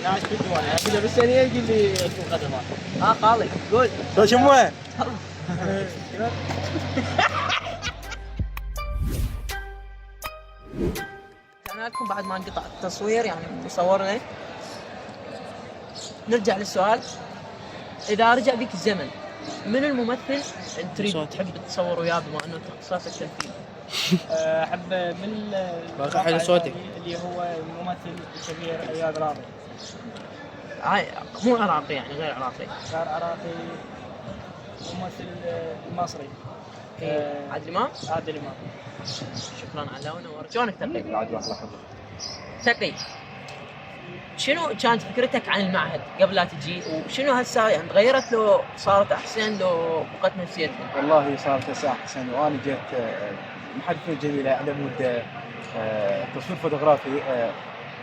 عايش في الديوان كذا بالسنة يجي لي خدمات. خالد قول شو وين؟ رجعنا لكم بعد ما انقطع التصوير يعني صورنا. نرجع للسؤال، إذا رجع بك الزمن من الممثل تريد تحب تصور وياه بما أنه اختصاصك تمثيل؟ أحب من باقي حلو صوتك. اللي هو الممثل الكبير اياد راضي. مو عراقي يعني غير عراقي. غير عراقي، الممثل المصري عادل إمام؟ عادل إمام. شكرا علاء ونورت. شلونك تقي؟ عاد واحد لحظة. تقي، شنو كانت فكرتك عن المعهد قبل لا تجي، وشنو هسه يعني تغيرت لو صارت احسن لو بقت نفسيتك؟ والله صارت هسه احسن، وانا جيت محدثة جميلة على مود تصوير فوتوغرافي،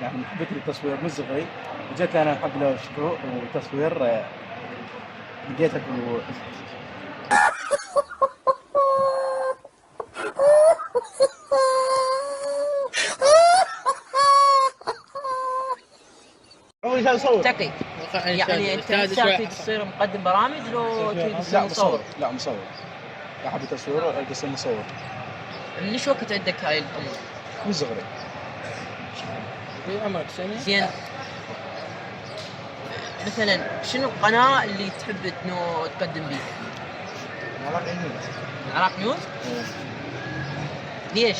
يعني محبتي للتصوير من صغري، وجيت انا الحمد لله والشكر والتصوير لقيتك تقي يعني انت تريد تصير مقدم برامج لو تريد تصير مصور؟ لا مصور، احب التصوير ابي اصير مصور. من ايش وقت عندك هاي الامور؟ من صغري. في عمرك سنة؟ زين، مثلا شنو القناة اللي تحب انه تقدم بيها؟ العراق نيوز؟ ليش؟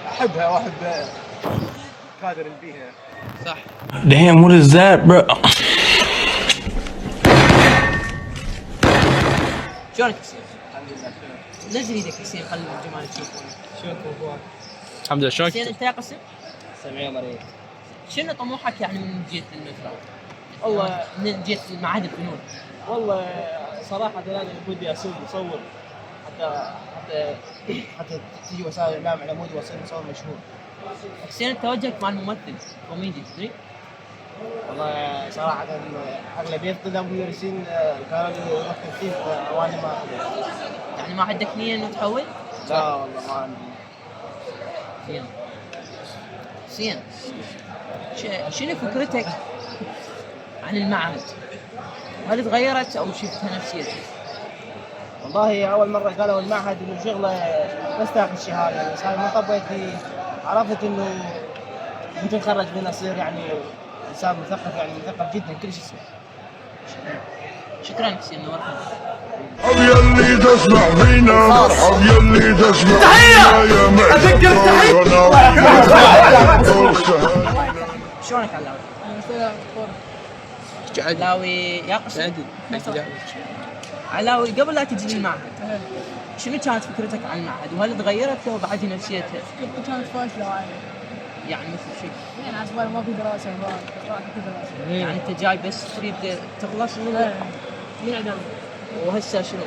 احبها واحب كادر بيها. صح. Damn, what is that, bro? شلونك حسين؟ نزل ايدك حسين خلي الجمال يشوفون. شوفوا الحمد لله. شلونك؟ حسين انت يا قسم؟ سميع مريض. شنو طموحك يعني من جهة النثرة؟ والله من جهة معهد الفنون؟ والله صراحة أنا ودي أصير مصور حتى تجي وسائل الإعلام على مود وأصير مصور مشهور. حسين انت وجهك مع الممثل كوميدي تدري؟ والله صراحة أغلبية المدرسين كانوا يمثل فيه وأنا ما يعني ما عندك نية انه تحول؟ لا والله ما عندي. زين. زين. شنو فكرتك عن المعهد؟ هل تغيرت او شفتها نفسيتك؟ والله أول مرة قالوا المعهد إنه شغله بس تاخذ شهادة، بس هاي ما طبقت لي، عرفت إنه ممكن أتخرج منه أصير يعني إنسان مثقف، يعني مثقف جدا كل شيء يصير. شكرا حسين نورتنا. أو يلي تسمع فينا، أو يلي تسمع فينا يا معشوق شلونك علاوي؟ علاوي يا قسم. علاوي قبل لا تجي للمعهد شنو كانت فكرتك عن المعهد وهل تغيرت له بعد نفسيتها؟ كانت فاشلة عادي، يعني مثل شيء يعني عزبال ما في دراسة ما في دراسة، يعني انت جاي بس تريد تخلص من إعدادي، وهسه شنو؟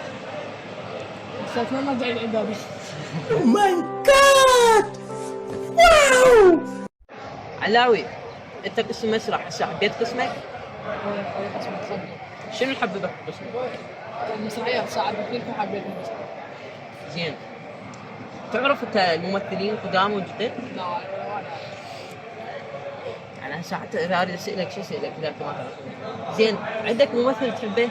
بس أتمنى ما أرجع لإعدادي. علاوي انت قسم مسرح هسه حبيت قسمك؟ شنو حببك بقسمك؟ المسرحيات صعبة كثير فحبيت المسرح. زين، تعرف انت الممثلين قدام وجدد؟ لا ولا يعني هسه حتى اذا اريد اسالك شو اسالك اذا انت ما تعرف. زين، عندك ممثل تحبه؟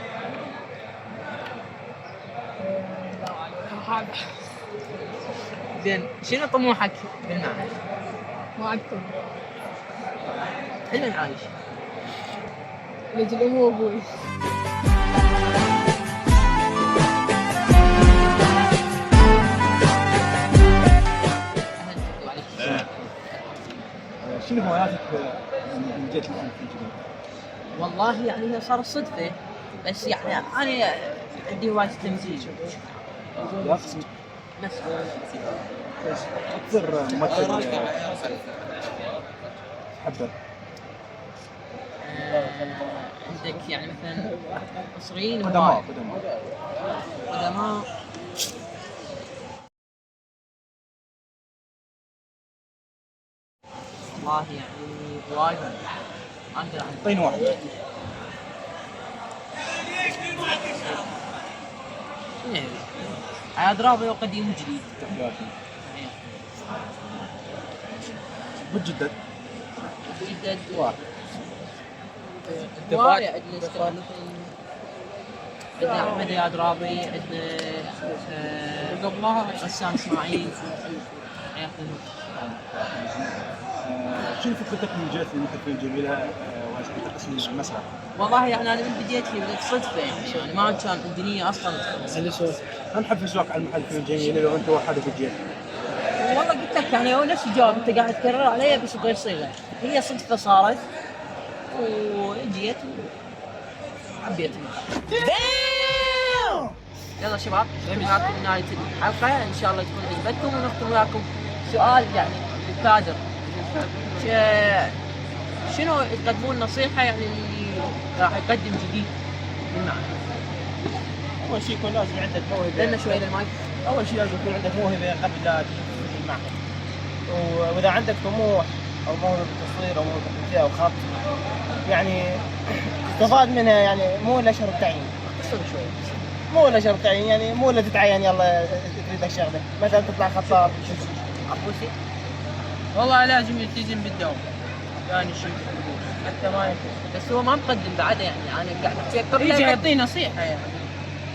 حابة. زين، شنو طموحك بالمعهد؟ ما أكتب لمن عايش؟ لأجل أمي وأبوي. شنو هواياتك من جيت الان في الجنوب؟ والله يعني هي صار صدفة، بس يعني أنا عندي هواية التمثيل. يا قسم نفس اكثر ممثل تحبه؟ عندك يعني مثلا مصريين قدماء قدماء والله يعني وايد ما اقدر اعرف. اعطيني واحد. عاد رابع وقديم وجديد. بتجدد جدد واحد. هواية عندنا اشتغل عندنا احمد اياد رابي، عندنا قبلها غسان اسماعيل. شنو فكرتك من جهه المحبين الجميله وعشان قسم المسرح؟ والله يعني انا من بديت هي بديت صدفه يعني ما كان عندي نيه اصلا. هل حفزوك على المحل الجميله لو انت وحده في الجيش؟ والله قلت لك يعني هو نفس الجواب انت قاعد تكرر علي بس بغير صيغه، هي صدفه صارت وجيت وحبيتها. يلا شباب معكم نهايه الحلقه، ان شاء الله تكون عجبتكم ونختم وياكم سؤال يعني للكادر. شنو تقدمون نصيحه يعني اللي راح يقدم جديد للمعهد؟ اول شيء يكون لازم عندك موهبه. لنا شوي للمايك. اول شيء لازم يكون عندك موهبه قبل لا تدخل المعهد. واذا عندك طموح او موهبه تصوير او موهبه تمثيل او خط يعني تستفاد منها، يعني مو الا شرط تعيين. اختصر شوي. مو الا شرط تعيين، يعني مو الا تتعين يلا تريد شغله، مثلا تطلع خطاب. اول شيء والله لازم يلتزم بالدوام ثاني شيء حتى ما يكون بس هو ما مقدم بعده، يعني انا قاعد احكي قبل يجي لا يعطيه نصيحة يعني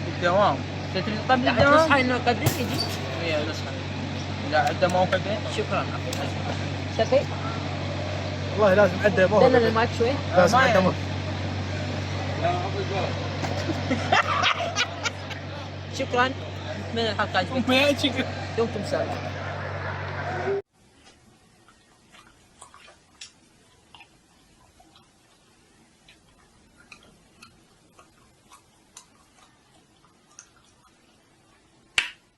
بالدوام. انت تريد قبل يعني الدوام؟ تصحى انه يقدم يجي. هي نصحى اذا عنده موقف شكرا. شفي والله لازم عنده دلنا موهبه، المايك شوي. لازم عنده موهبه. شكرا. من الحلقه عجبتكم دمتم سالمين.